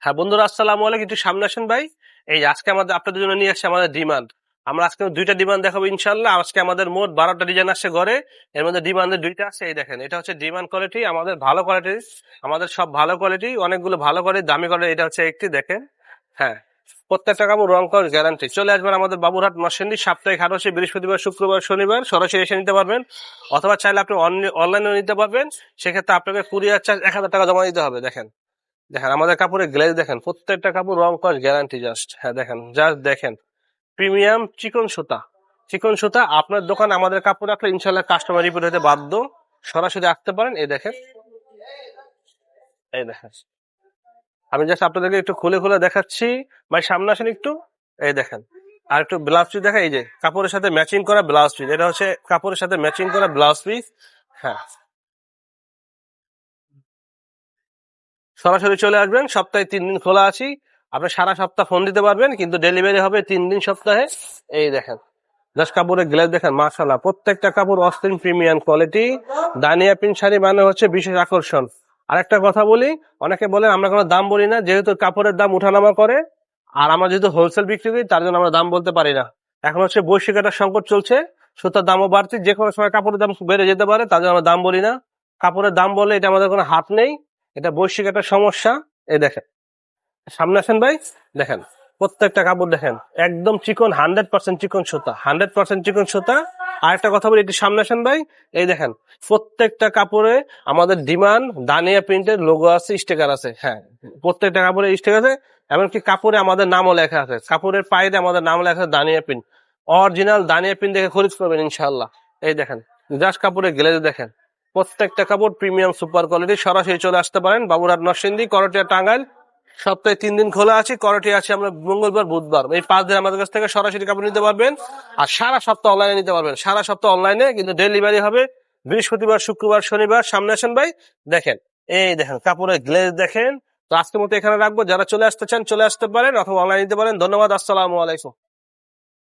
হ্যাঁ বন্ধুরা, আসসালামু আলাইকুম। একটু সামনে আসেন ভাই। এই যে আজকে আমাদের আপনাদের জন্য নিয়ে আসছে আমাদের ডিমান্ড। আমরা আজকে দুইটা ডিমান্ড দেখাবো ইনশাল্লাহ। আজকে আমাদের মোট 12টা ডিজাইন আসছে ঘরে। এর মধ্যে ডিমান্ডের দুইটা আছে। এই দেখেন, এটা হচ্ছে ডিমান্ড কোয়ালিটি, আমাদের ভালো কোয়ালিটি, আমাদের সব ভালো কোয়ালিটি, অনেকগুলো ভালো কোয়ালিটি, দামি কোয়ালিটি। এটা হচ্ছে একটি দেখেন। হ্যাঁ, প্রত্যেকটা কাপড় রং করার গ্যারান্টি। চলে আসবেন আমাদের বাবুরহাট নরসিংদী, সাপ্তাহিক হাট হচ্ছে বৃহস্পতিবার, শুক্রবার, শনিবার। সরাসরি এসে নিতে পারবেন, অথবা চাইলে আপনি অনলাইনে নিতে পারবেন। সেক্ষেত্রে আপনাকে কুরিয়ার চার্জ 1000 টাকা জমা দিতে হবে। দেখেন, দেখেন আমাদের কাপড়ের গ্লেজ দেখেন, প্রত্যেকটা কাপড় রং কস গ্যারান্টি। জাস্ট হ্যাঁ দেখেন, জাস্ট দেখেন, প্রিমিয়াম চিকন সুতা। চিকন সুতা আপনার দোকান আমাদের কাপড় রাখলে ইনশাল্লাহ কাস্টমার রিপিট হতে বাধ্য। সরাসরি আসতে পারেন। এই দেখেন, এই দেখেন, আমি জাস্ট আপনাদেরকে একটু খুলে খুলে দেখাচ্ছি। ভাই সামনে আসেন একটু। এই দেখেন, আর একটু ব্লাউজ পিস দেখা। এই যে কাপড়ের সাথে ম্যাচিং করা ব্লাউজ পিস, এটা হচ্ছে কাপড়ের সাথে ম্যাচিং করা ব্লাউজ পিস। হ্যাঁ, সরাসরি চলে আসবেন। সপ্তাহে 3 দিন খোলা আছি। আপনি সারা সপ্তাহ ফোন দিতে পারবেন, কিন্তু ডেলিভারি হবে 3 দিন সপ্তাহে। এই দেখেন, জাস্ট কাপড়ের গ্লেজ দেখেন, মাশাআল্লাহ, প্রত্যেকটা কাপড় অস্থির প্রিমিয়াম কোয়ালিটি। দানিয়া প্রিন্ট শাড়ি মানে হচ্ছে বিশেষ আকর্ষণ। আরেকটা কথা বলি, অনেকে বলেন আমরা কোনো দাম বলি না, যেহেতু কাপড়ের দাম উঠানামা করে, আর আমরা যেহেতু হোলসেল বিক্রি করি, তার জন্য আমরা দাম বলতে পারি না। এখন হচ্ছে বৈশ্বিক একটা সংকট চলছে, সুতার দামও বাড়ছে, যে কোনো সময় কাপড়ের দাম বেড়ে যেতে পারে, তার জন্য আমরা দাম বলি না। কাপড়ের দাম বলে এটা আমাদের কোনো হাত নেই, এটা বৈশ্বিক একটা সমস্যা। এই দেখেন, সামনে আসেন ভাই। দেখেন, প্রত্যেকটা কাপড় দেখেন, একদম চিকন, 100% চিকন সুতা, 100% চিকন সুতা। আর একটা কথা বলি, একটু সামনে আসেন ভাই। এই দেখেন, প্রত্যেকটা কাপড়ে আমাদের ডিমান্ড দানিয়া প্রিন্টের লোগো আছে, স্টিকার আছে। হ্যাঁ, প্রত্যেকটা কাপড়ে স্টিকার আছে। এমনকি কাপড়ে আমাদের নামও লেখা আছে, কাপড়ের পায়ে আমাদের নাম লেখা আছে দানিয়া প্রিন্ট। অরিজিনাল দানিয়া প্রিন্ট দেখে খরিদ করবেন ইনশাল্লাহ। এই দেখেন, জাস্ট কাপড়ের গ্লেজ দেখেন, প্রত্যেকটা কাপড় প্রিমিয়াম সুপার কোয়ালিটি। সরাসরি চলে আসতে পারেন বাবুরহাট নরসিংদী, করটিয়া, টাঙ্গাইল। সপ্তাহে 3 দিন খোলা আছে। করটি আছে আমরা মঙ্গলবার, বুধবার। এই 5 দিন আমাদের কাছ থেকে সরাসরি কাপড় নিতে পারবেন। আর সারা সপ্তাহ অনলাইনে নিতে পারবেন, সারা সপ্তাহ অনলাইনে, কিন্তু ডেলিভারি হবে বৃহস্পতিবার, শুক্রবার, শনিবার। সামনে আসেন ভাই। দেখেন, এই দেখেন কাপড়ের গ্লেজ দেখেন। তো আজকের মতো এখানে রাখবো। যারা চলে আসতে চান চলে আসতে পারেন, অথবা অনলাইনে নিতে পারেন। ধন্যবাদ, আসসালামু আলাইকুম।